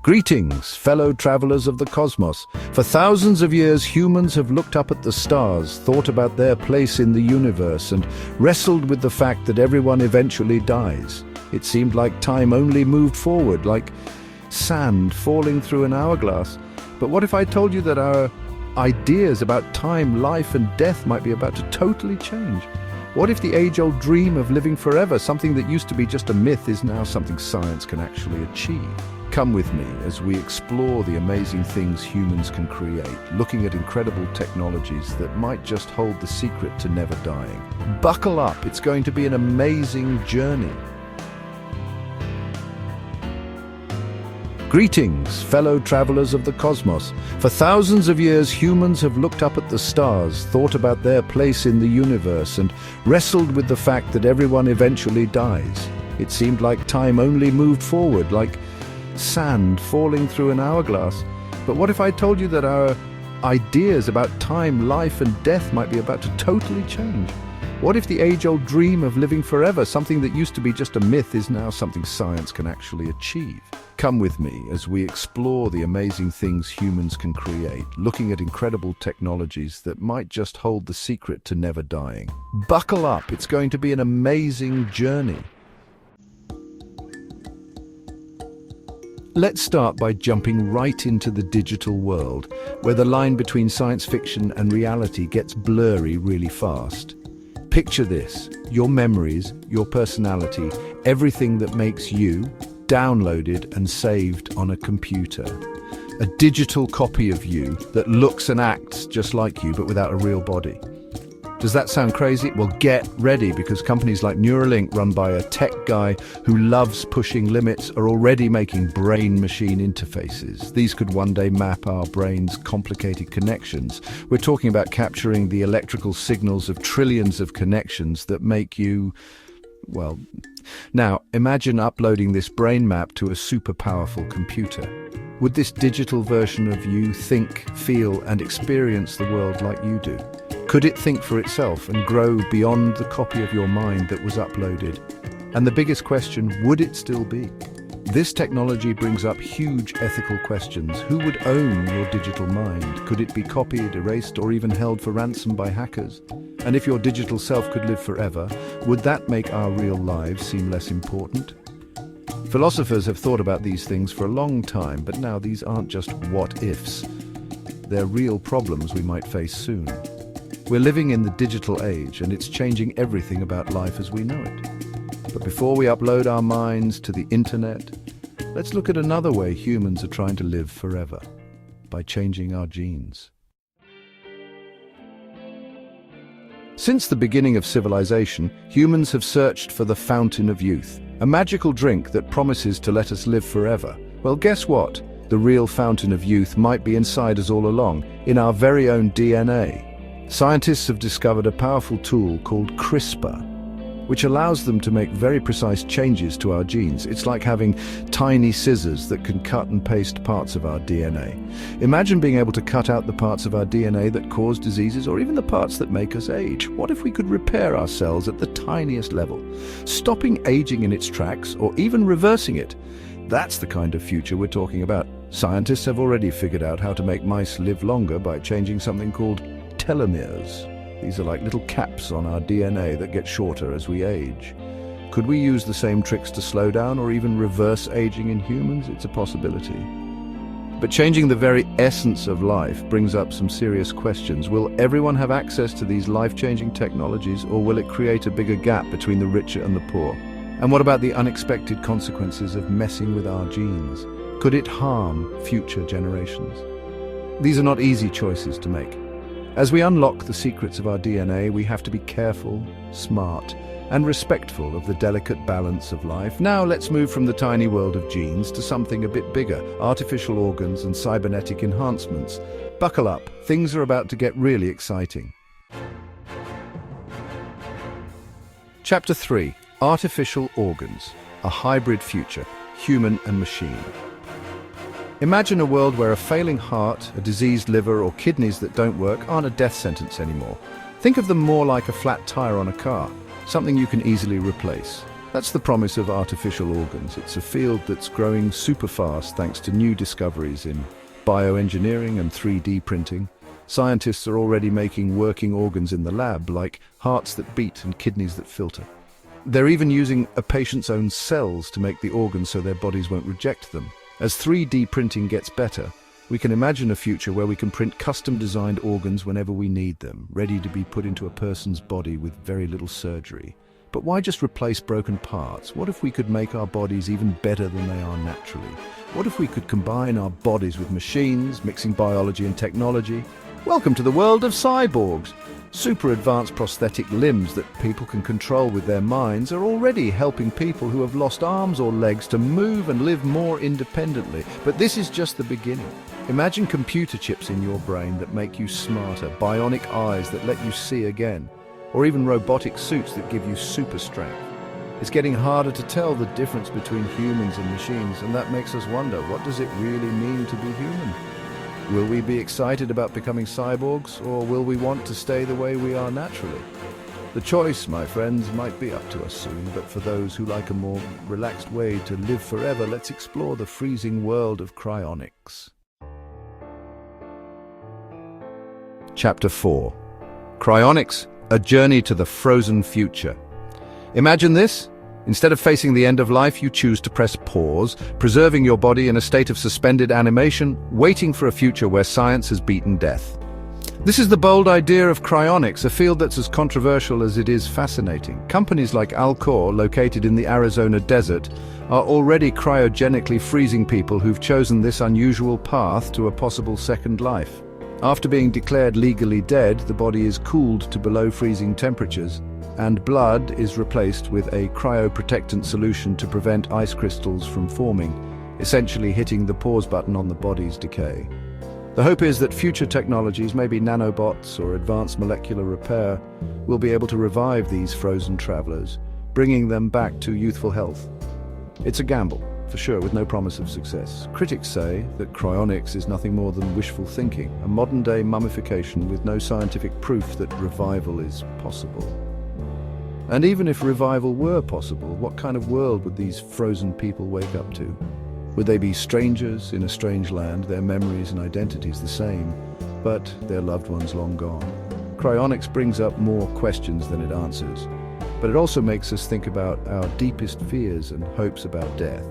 Greetings, fellow travelers of the cosmos. For thousands of years, humans have looked up at the stars, thought about their place in the universe, and wrestled with the fact that everyone eventually dies. It seemed like time only moved forward, like sand falling through an hourglass. But what if I told you that our ideas about time, life, and death might be about to totally change? What if the age-old dream of living forever, something that used to be just a myth, is now something science can actually achieve? Come with me as we explore the amazing things humans can create, looking at incredible technologies that might just hold the secret to never dying. Buckle up, it's going to be an amazing journey. Greetings, fellow travelers of the cosmos. For thousands of years, humans have looked up at the stars, thought about their place in the universe, and wrestled with the fact that everyone eventually dies. It seemed like time only moved forward, like sand falling through an hourglass. But what if I told you that our ideas about time, life, and death might be about to totally change? What if the age-old dream of living forever, something that used to be just a myth, is now something science can actually achieve? Come with me as we explore the amazing things humans can create, looking at incredible technologies that might just hold the secret to never dying. Buckle up, it's going to be an amazing journey. Let's start by jumping right into the digital world, where the line between science fiction and reality gets blurry really fast. Picture this: your memories, your personality, everything that makes you, downloaded and saved on a computer. A digital copy of you that looks and acts just like you but without a real body. Does that sound crazy? Well, get ready, because companies like Neuralink, run by a tech guy who loves pushing limits, are already making brain-machine interfaces. These could one day map our brain's complicated connections. We're talking about capturing the electrical signals of trillions of connections that make you, well, now imagine uploading this brain map to a super powerful computer. Would this digital version of you think, feel, and experience the world like you do? Could it think for itself and grow beyond the copy of your mind that was uploaded? And the biggest question, would it still be? This technology brings up huge ethical questions. Who would own your digital mind? Could it be copied, erased, or even held for ransom by hackers? And if your digital self could live forever, would that make our real lives seem less important? Philosophers have thought about these things for a long time, but now these aren't just what-ifs. They're real problems we might face soon. We're living in the digital age, and it's changing everything about life as we know it. But before we upload our minds to the internet, let's look at another way humans are trying to live forever: by changing our genes. Since the beginning of civilization, humans have searched for the fountain of youth, a magical drink that promises to let us live forever. Well, guess what? The real fountain of youth might be inside us all along, in our very own DNA. Scientists have discovered a powerful tool called CRISPR, which allows them to make very precise changes to our genes. It's like having tiny scissors that can cut and paste parts of our DNA. Imagine being able to cut out the parts of our DNA that cause diseases, or even the parts that make us age. What if we could repair our cells at the tiniest level, stopping aging in its tracks, or even reversing it? That's the kind of future we're talking about. Scientists have already figured out how to make mice live longer by changing something called telomeres. These are like little caps on our DNA that get shorter as we age. Could we use the same tricks to slow down or even reverse aging in humans? It's a possibility. But changing the very essence of life brings up some serious questions. Will everyone have access to these life-changing technologies, or will it create a bigger gap between the rich and the poor? And what about the unexpected consequences of messing with our genes? Could it harm future generations? These are not easy choices to make. As we unlock the secrets of our DNA, we have to be careful, smart, and respectful of the delicate balance of life. Now let's move from the tiny world of genes to something a bit bigger: artificial organs and cybernetic enhancements. Buckle up, things are about to get really exciting. Chapter 3: Artificial Organs, a Hybrid Future, Human and Machine. Imagine a world where a failing heart, a diseased liver, or kidneys that don't work aren't a death sentence anymore. Think of them more like a flat tire on a car, something you can easily replace. That's the promise of artificial organs. It's a field that's growing super fast thanks to new discoveries in bioengineering and 3D printing. Scientists are already making working organs in the lab, like hearts that beat and kidneys that filter. They're even using a patient's own cells to make the organs so their bodies won't reject them. As 3D printing gets better, we can imagine a future where we can print custom-designed organs whenever we need them, ready to be put into a person's body with very little surgery. But why just replace broken parts? What if we could make our bodies even better than they are naturally? What if we could combine our bodies with machines, mixing biology and technology? Welcome to the world of cyborgs. Super advanced prosthetic limbs that people can control with their minds are already helping people who have lost arms or legs to move and live more independently. But this is just the beginning. Imagine computer chips in your brain that make you smarter, bionic eyes that let you see again, or even robotic suits that give you super strength. It's getting harder to tell the difference between humans and machines, and that makes us wonder, what does it really mean to be human? Will we be excited about becoming cyborgs, or will we want to stay the way we are naturally? The choice, my friends, might be up to us soon, but for those who like a more relaxed way to live forever, let's explore the freezing world of cryonics. Chapter 4. Cryonics, a journey to the frozen future. Imagine this. Instead of facing the end of life, you choose to press pause, preserving your body in a state of suspended animation, waiting for a future where science has beaten death. This is the bold idea of cryonics, a field that's as controversial as it is fascinating. Companies like Alcor, located in the Arizona desert, are already cryogenically freezing people who've chosen this unusual path to a possible second life. After being declared legally dead, the body is cooled to below freezing temperatures, and blood is replaced with a cryoprotectant solution to prevent ice crystals from forming, essentially hitting the pause button on the body's decay. The hope is that future technologies, maybe nanobots or advanced molecular repair, will be able to revive these frozen travelers, bringing them back to youthful health. It's a gamble, for sure, with no promise of success. Critics say that cryonics is nothing more than wishful thinking, a modern-day mummification with no scientific proof that revival is possible. And even if revival were possible, what kind of world would these frozen people wake up to? Would they be strangers in a strange land, their memories and identities the same, but their loved ones long gone? Cryonics brings up more questions than it answers, but it also makes us think about our deepest fears and hopes about death.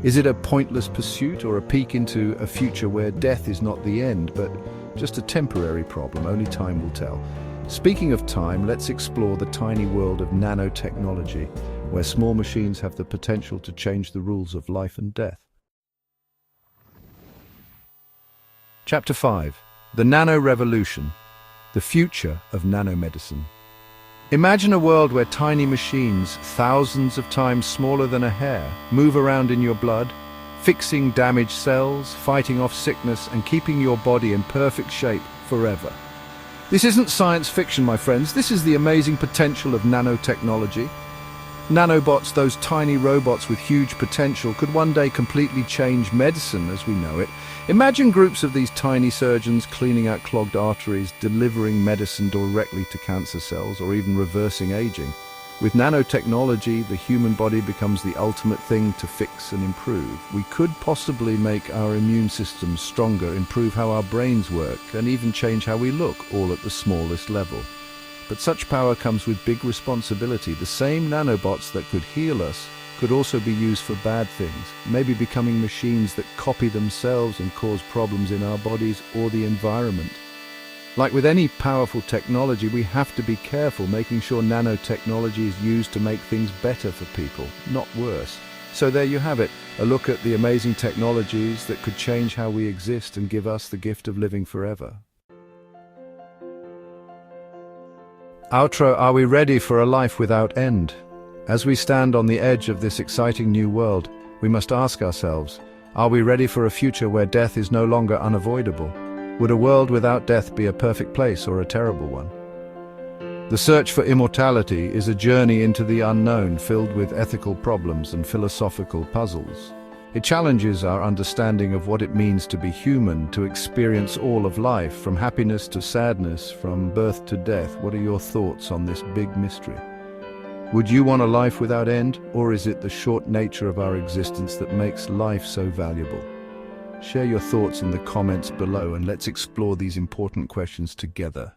Is it a pointless pursuit or a peek into a future where death is not the end, but just a temporary problem? Only time will tell. Speaking of time, let's explore the tiny world of nanotechnology, where small machines have the potential to change the rules of life and death. Chapter 5. The Nano Revolution. The Future of Nanomedicine. Imagine a world where tiny machines, thousands of times smaller than a hair, move around in your blood, fixing damaged cells, fighting off sickness, and keeping your body in perfect shape forever. This isn't science fiction, my friends. This is the amazing potential of nanotechnology. Nanobots, those tiny robots with huge potential, could one day completely change medicine as we know it. Imagine groups of these tiny surgeons cleaning out clogged arteries, delivering medicine directly to cancer cells, or even reversing aging. With nanotechnology, the human body becomes the ultimate thing to fix and improve. We could possibly make our immune systems stronger, improve how our brains work, and even change how we look, all at the smallest level. But such power comes with big responsibility. The same nanobots that could heal us could also be used for bad things, maybe becoming machines that copy themselves and cause problems in our bodies or the environment. Like with any powerful technology, we have to be careful, making sure nanotechnology is used to make things better for people, not worse. So there you have it, a look at the amazing technologies that could change how we exist and give us the gift of living forever. Outro, are we ready for a life without end? As we stand on the edge of this exciting new world, we must ask ourselves, are we ready for a future where death is no longer unavoidable? Would a world without death be a perfect place or a terrible one? The search for immortality is a journey into the unknown, filled with ethical problems and philosophical puzzles. It challenges our understanding of what it means to be human, to experience all of life, from happiness to sadness, from birth to death. What are your thoughts on this big mystery? Would you want a life without end, or is it the short nature of our existence that makes life so valuable? Share your thoughts in the comments below and let's explore these important questions together.